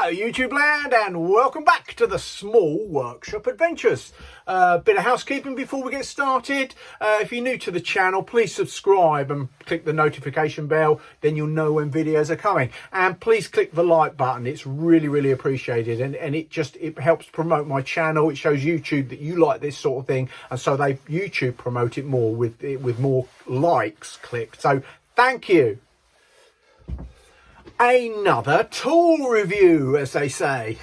Hello YouTube land and welcome back to the Small Workshop Adventures. Bit of housekeeping before we get started. If you're new to the channel, please subscribe and click the notification bell, then you'll know when videos are coming. And please click the like button, it's really appreciated, and it helps promote my channel. It shows YouTube that you like this sort of thing, and so YouTube promote it more with more likes clicked. So thank you. Another tool review, as they say.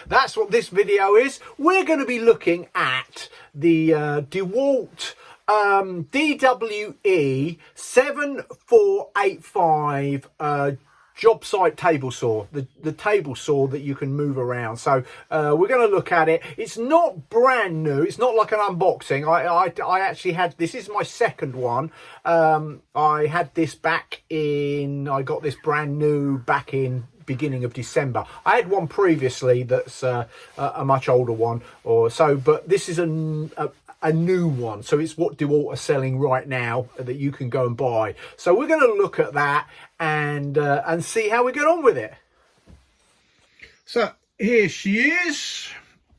That's what this video is. We're going to be looking at the Dewalt DWE7485 Jobsite table saw, the table saw that you can move around. So we're going to look at it. It's not brand new. It's not like an unboxing. I actually had this. Is my second one. I had this back in. I got this brand new back in beginning of December. I had one previously that's a much older one or so, but this is a new one. So it's what Dewalt are selling right now that you can go and buy. So we're going to look at that and see how we get on with it. So here she is.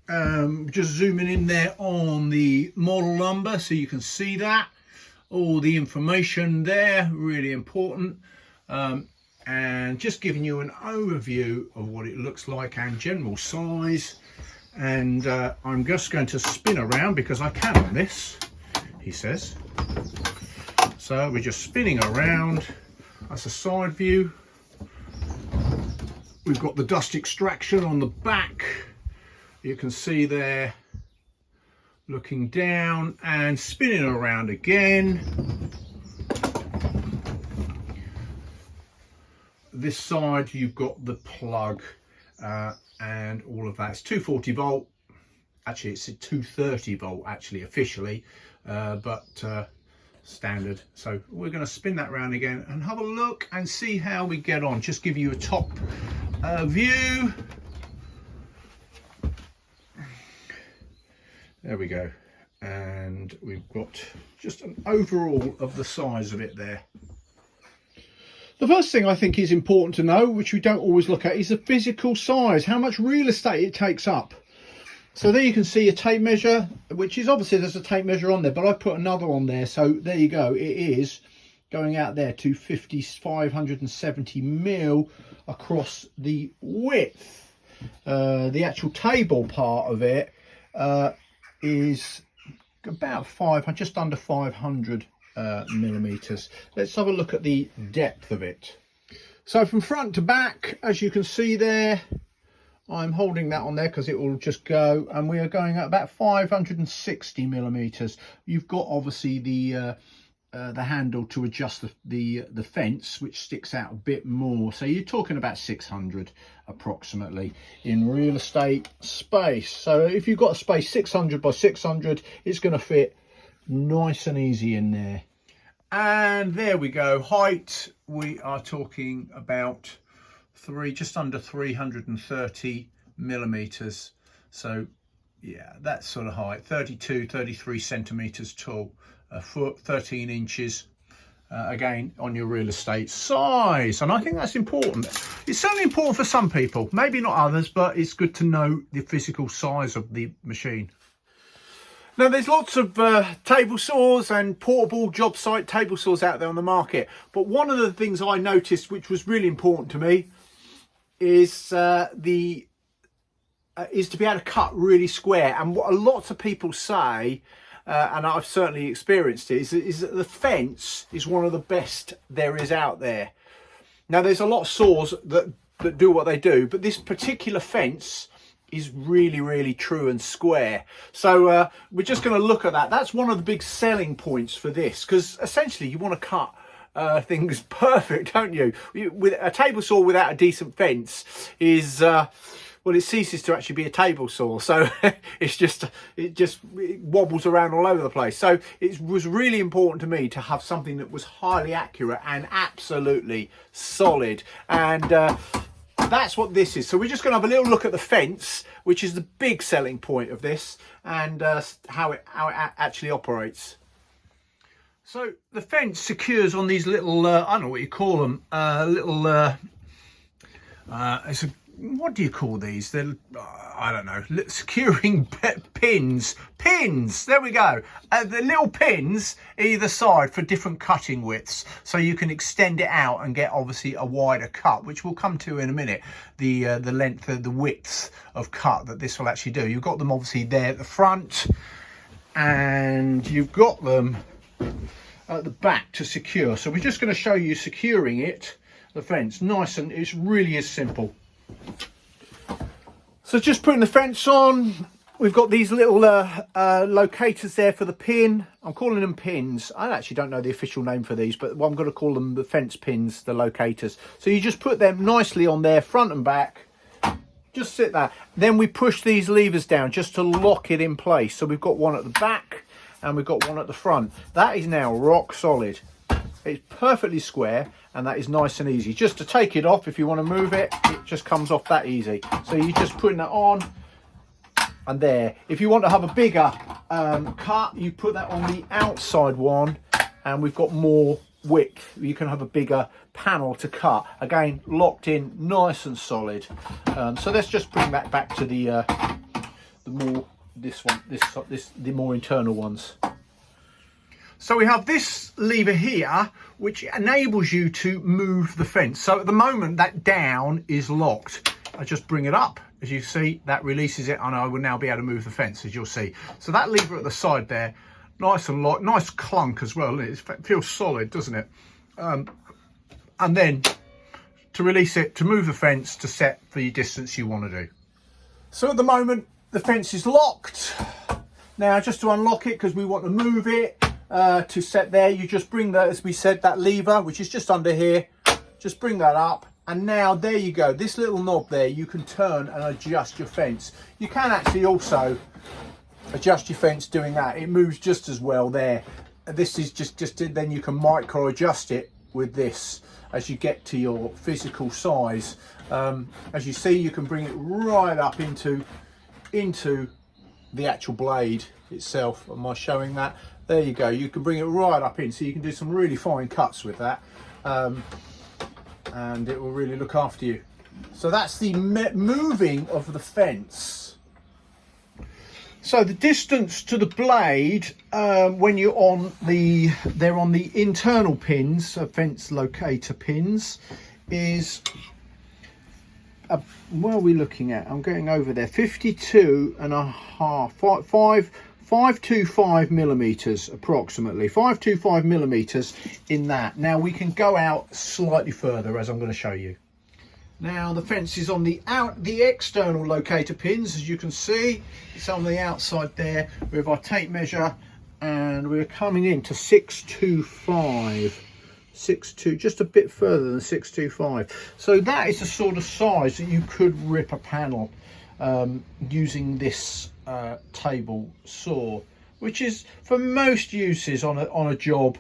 Just zooming in there on the model number so you can see that. All the information there, really important. And just giving you an overview of what it looks like and general size. And I'm just going to spin around because I can on this, he says. So we're just spinning around. That's a side view. We've got the dust extraction on the back. You can see there, looking down and spinning around again. This side you've got the plug and all of that. It's 240 volt. Actually, it's a 230 volt actually officially, but standard. So we're going to spin that round again and have a look and see how we get on. Just give you a top view. There we go. And we've got just an overall of the size of it there. The first thing I think is important to know, which we don't always look at, is the physical size, how much real estate it takes up. So there you can see a tape measure, which is obviously there's a tape measure on there, but I put another on there. So there you go. It is going out there to 570 mil across the width. The actual table part of it is about just under 500 millimeters. Let's have a look at the depth of it. So from front to back, as you can see there, I'm holding that on there because it will just go, and we are going at about 560 millimeters. You've got obviously the handle to adjust the fence, which sticks out a bit more. So you're talking about 600 approximately in real estate space. So if you've got a space 600 by 600, it's going to fit nice and easy in there. And there we go. Height, we are talking about just under 330 millimeters. So yeah, that sort of height, 33 centimeters tall, a foot, 13 inches. Again, on your real estate size, and I think that's important. It's certainly important for some people, maybe not others, but it's good to know the physical size of the machine. Now, there's lots of table saws and portable job site table saws out there on the market, but one of the things I noticed, which was really important to me, is to be able to cut really square. And what a lot of people say, and I've certainly experienced it, is that the fence is one of the best there is out there. Now, there's a lot of saws that do what they do, but this particular fence is really true and square. So we're just going to look at that. That's one of the big selling points for this, because essentially you want to cut things perfect, don't you? With a table saw without a decent fence is well, it ceases to actually be a table saw. So it wobbles around all over the place. So it was really important to me to have something that was highly accurate and absolutely solid. And that's what this is. So we're just going to have a little look at the fence, which is the big selling point of this, and how it actually operates. So the fence secures on these little, I don't know what you call them, it's what do you call these? They're, I don't know, securing pins. Pins, there we go. The little pins either side for different cutting widths. So you can extend it out and get obviously a wider cut, which we'll come to in a minute. The length, the width of cut that this will actually do. You've got them obviously there at the front, and you've got them at the back to secure. So we're just going to show you securing it, the fence, nice, and it really is simple. So just putting the fence on, we've got these little locators there for the pin. I'm calling them pins. I actually don't know the official name for these, but I'm going to call them the fence pins, the locators. So you just put them nicely on there, front and back. Just sit there. Then we push these levers down just to lock it in place. So we've got one at the back and we've got one at the front. That is now rock solid. It's perfectly square, and that is nice and easy. Just to take it off, if you want to move it, it just comes off that easy. So you're just putting that on, and there. If you want to have a bigger cut, you put that on the outside one, and we've got more width. You can have a bigger panel to cut. Again, locked in, nice and solid. So let's just bring that back to the more internal ones. So we have this lever here, which enables you to move the fence. So at the moment, that down is locked. I just bring it up. As you see, that releases it, and I will now be able to move the fence, as you'll see. So that lever at the side there, nice and locked, nice clunk as well. It feels solid, doesn't it? And then to release it, to move the fence, to set the distance you want to do. So at the moment, the fence is locked. Now, just to unlock it, because we want to move it, to set there, you just bring that, as we said, that lever, which is just under here, just bring that up, and now there you go. This little knob there, you can turn and adjust your fence. You can actually also adjust your fence doing that. It moves just as well there. This is just then you can micro adjust it with this as you get to your physical size. As you see, you can bring it right up into the actual blade itself. Am I showing that? There you go. You can bring it right up in, so you can do some really fine cuts with that, and it will really look after you. So that's the moving of the fence. So the distance to the blade, when you're on they're on the internal pins, fence locator pins, is what are we looking at? I'm going over there, 52.5, 525 millimeters approximately, 525 millimeters in that. Now we can go out slightly further, as I'm going to show you. Now the fence is on the external locator pins, as you can see. It's on the outside there with our tape measure, and we're coming into 625. 6.2, just a bit further than 625. So that is the sort of size that you could rip a panel using this table saw, which is for most uses on a job.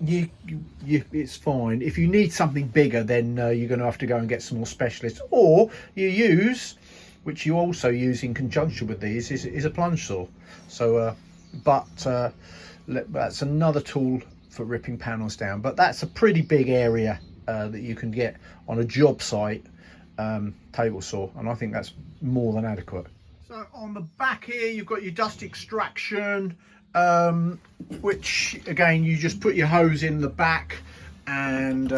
It's fine. If you need something bigger, then you're going to have to go and get some more specialists, or you use, which you also use in conjunction with these, is a plunge saw. So that's another tool for ripping panels down, but that's a pretty big area that you can get on a job site table saw, and I think that's more than adequate. So on the back here, you've got your dust extraction, which again, you just put your hose in the back, and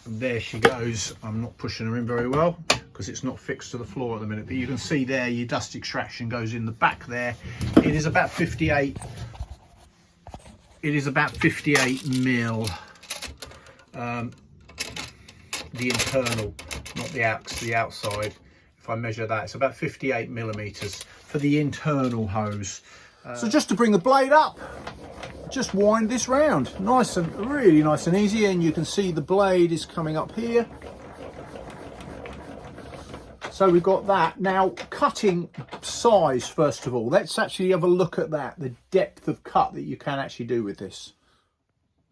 there she goes. I'm not pushing her in very well because it's not fixed to the floor at the minute, but you can see there your dust extraction goes in the back there. It is about 58 mil, the internal, not the outside. If I measure that, it's about 58 millimeters for the internal hose. So just to bring the blade up, just wind this round, really nice and easy, and you can see the blade is coming up here. So we've got that. Now, cutting size, first of all, let's actually have a look at that, the depth of cut that you can actually do with this.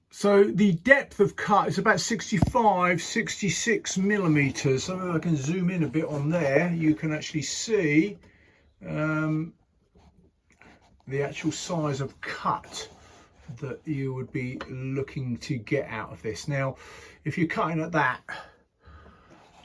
So the depth of cut is about 65, 66 millimeters. So I can zoom in a bit on there. You can actually see the actual size of cut that you would be looking to get out of this. Now, if you're cutting at that,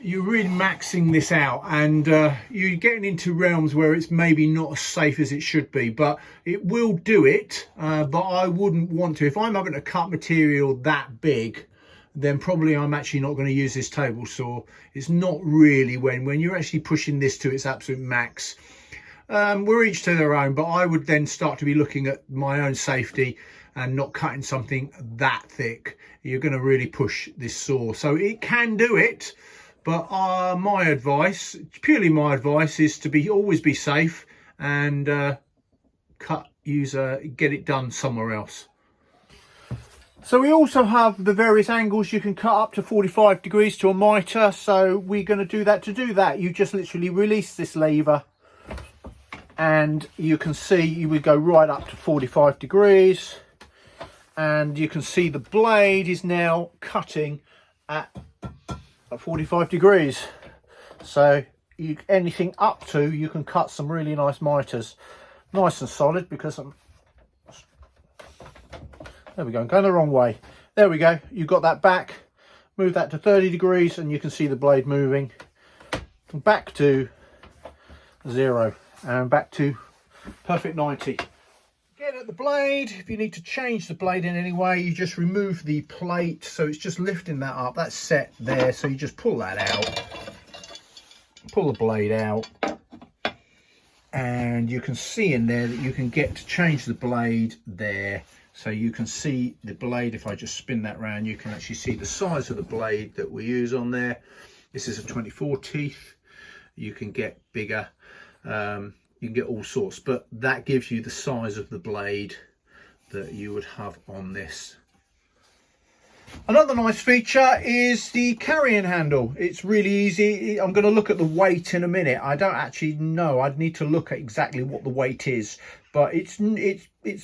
you're really maxing this out, and you're getting into realms where it's maybe not as safe as it should be, but it will do it. But I wouldn't want to. If I'm having to cut material that big, then probably I'm actually not going to use this table saw. It's not really when you're actually pushing this to its absolute max. We're each to their own, but I would then start to be looking at my own safety and not cutting something that thick. You're going to really push this saw. So it can do it, but my advice, purely my advice, is to always be safe and get it done somewhere else. So we also have the various angles you can cut up to 45 degrees to a mitre. So we're going to do that. To do that, you just literally release this lever, and you can see you would go right up to 45 degrees. And you can see the blade is now cutting at 45 degrees. So anything up to, you can cut some really nice mitres. Nice and solid, because there we go, I'm going the wrong way. There we go, you've got that back. Move that to 30 degrees and you can see the blade moving back to 0 and back to perfect 90. Get at the blade. If you need to change the blade in any way, you just remove the plate, so it's just lifting that up. That's set there, so you just pull that out, pull the blade out, and you can see in there that you can get to change the blade there. So you can see the blade. If I just spin that round, you can actually see the size of the blade that we use on there. This is a 24 teeth. You can get bigger. You can get all sorts, but that gives you the size of the blade that you would have on this. Another nice feature is the carrying handle. It's really easy. I'm going to look at the weight in a minute. I don't actually know. I'd need to look at exactly what the weight is, but it's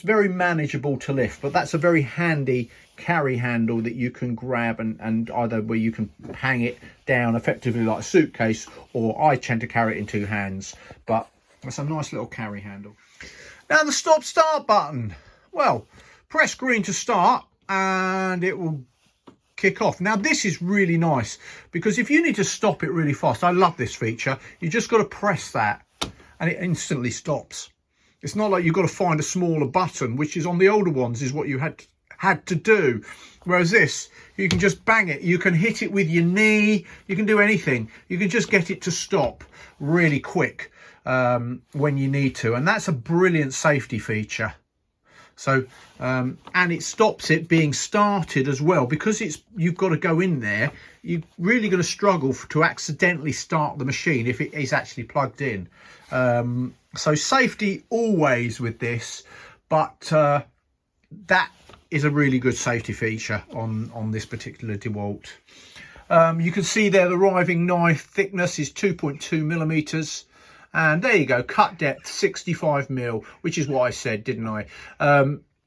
very manageable to lift. But that's a very handy carry handle that you can grab and either where you can hang it down effectively like a suitcase, or I tend to carry it in two hands. But that's a nice little carry handle. Now the stop start button. Well, press green to start and it will kick off. Now this is really nice, because if you need to stop it really fast, I love this feature, you just got to press that and it instantly stops. It's not like you've got to find a smaller button, which is on the older ones is what you had to do. Whereas this, you can just bang it, you can hit it with your knee, you can do anything, you can just get it to stop really quick when you need to, and that's a brilliant safety feature. So and it stops it being started as well, because you've got to go in there. You're really going to struggle to accidentally start the machine if it is actually plugged in. So safety always with this, but that is a really good safety feature on this particular DeWalt. You can see there the riving knife thickness is 2.2 millimeters. And there you go, cut depth 65 mil, which is what I said, didn't I?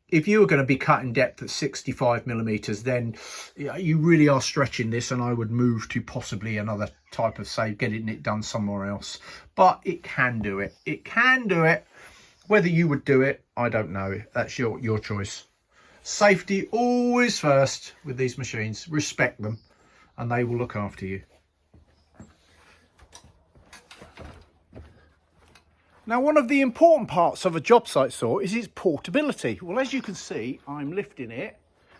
If you were going to be cutting depth at 65 millimeters, then you really are stretching this, and I would move to possibly another type of save, getting it done somewhere else. But it can do it. It can do it. Whether you would do it, I don't know. That's your choice. Safety always first with these machines. Respect them, and they will look after you. Now, one of the important parts of a job site saw is its portability. Well, as you can see, I'm lifting it.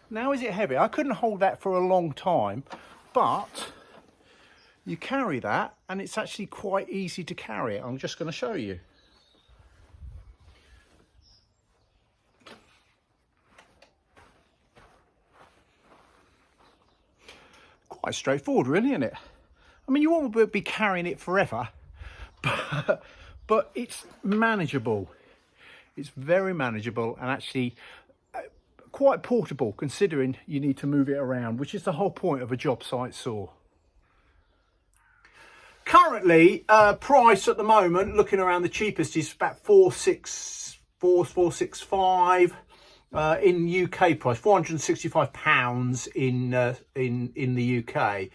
Now, is it heavy? I couldn't hold that for a long time, but you carry that and it's actually quite easy to carry it. I'm just going to show you. Quite straightforward, really, isn't it? I mean, you won't be carrying it forever, but it's manageable. It's very manageable and actually quite portable, considering you need to move it around, which is the whole point of a job site saw. Currently, price at the moment, looking around, the cheapest is about $465 in UK price, £465 in the UK.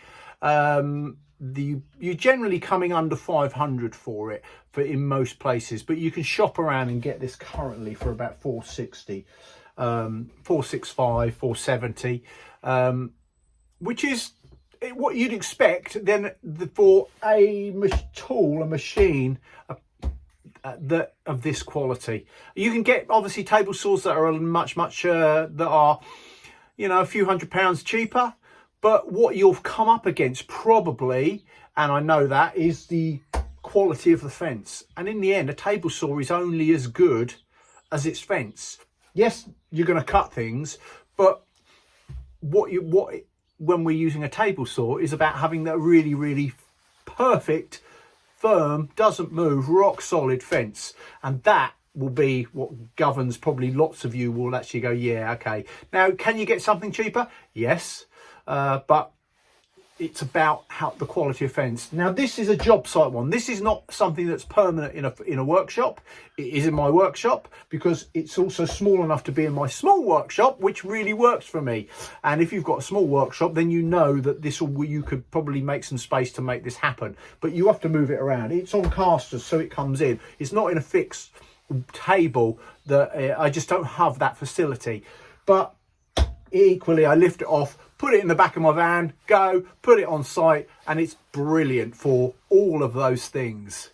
You're generally coming under 500 for it in most places, but you can shop around and get this currently for about 460, 465, 470, which is what you'd expect then for a machine that of this quality. You can get obviously table saws that are much that are, you know, a few £100 cheaper, but what you'll come up against probably, and I know that, is the quality of the fence. And in the end, a table saw is only as good as its fence. Yes, you're going to cut things, but when we're using a table saw is about having that really perfect, firm, doesn't move, rock solid fence. And that will be what governs. Probably lots of you will actually go, yeah, okay. Now, can you get something cheaper? Yes, but it's about the quality of fence. Now, this is a job site one. This is not something that's permanent in a workshop. It is in my workshop because it's also small enough to be in my small workshop, which really works for me. And if you've got a small workshop, then you know that you could probably make some space to make this happen. But you have to move it around. It's on casters, so it comes in. It's not in a fixed table. That I just don't have that facility. But equally, I lift it off, put it in the back of my van, put it on site, and it's brilliant for all of those things.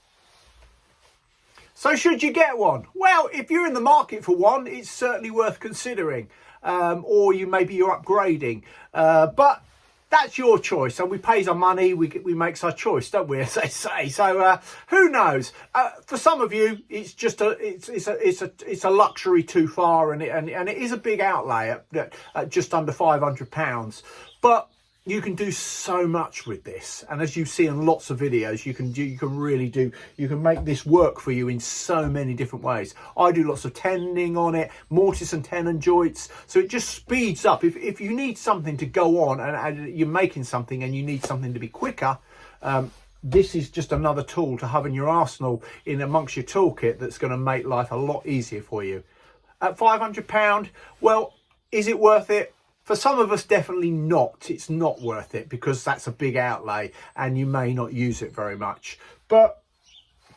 So should you get one? Well, if you're in the market for one, it's certainly worth considering. Or maybe you're upgrading. But that's your choice, and we pays our money, we makes our choice, don't we, as they say. So who knows? For some of you, it's just it's a luxury too far, and it is a big outlay at just under £500. But you can do so much with this, and as you see in lots of videos, you can make this work for you in so many different ways. I do lots of tenon on it, mortise and tenon joints, so it just speeds up. If you need something to go on and you're making something and you need something to be quicker, this is just another tool to have in your arsenal, in amongst your toolkit, that's going to make life a lot easier for you. At £500, well, is it worth it? For some of us, definitely not. It's not worth it because that's a big outlay and you may not use it very much. But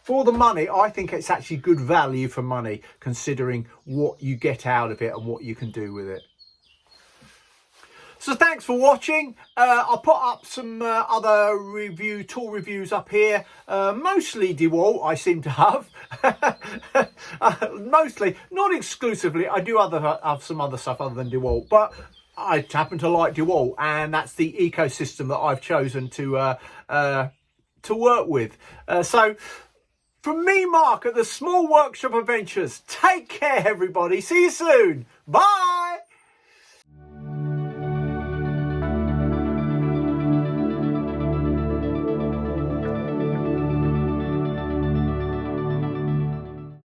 for the money, I think it's actually good value for money, considering what you get out of it and what you can do with it. So thanks for watching. I'll put up some other tool reviews up here, mostly Dewalt I seem to have. Mostly, not exclusively. I do have some other stuff other than Dewalt, but I happen to like Dewalt, and that's the ecosystem that I've chosen to work with. So from me, Mark, at the Small Workshop Adventures, take care, everybody. See you soon. Bye.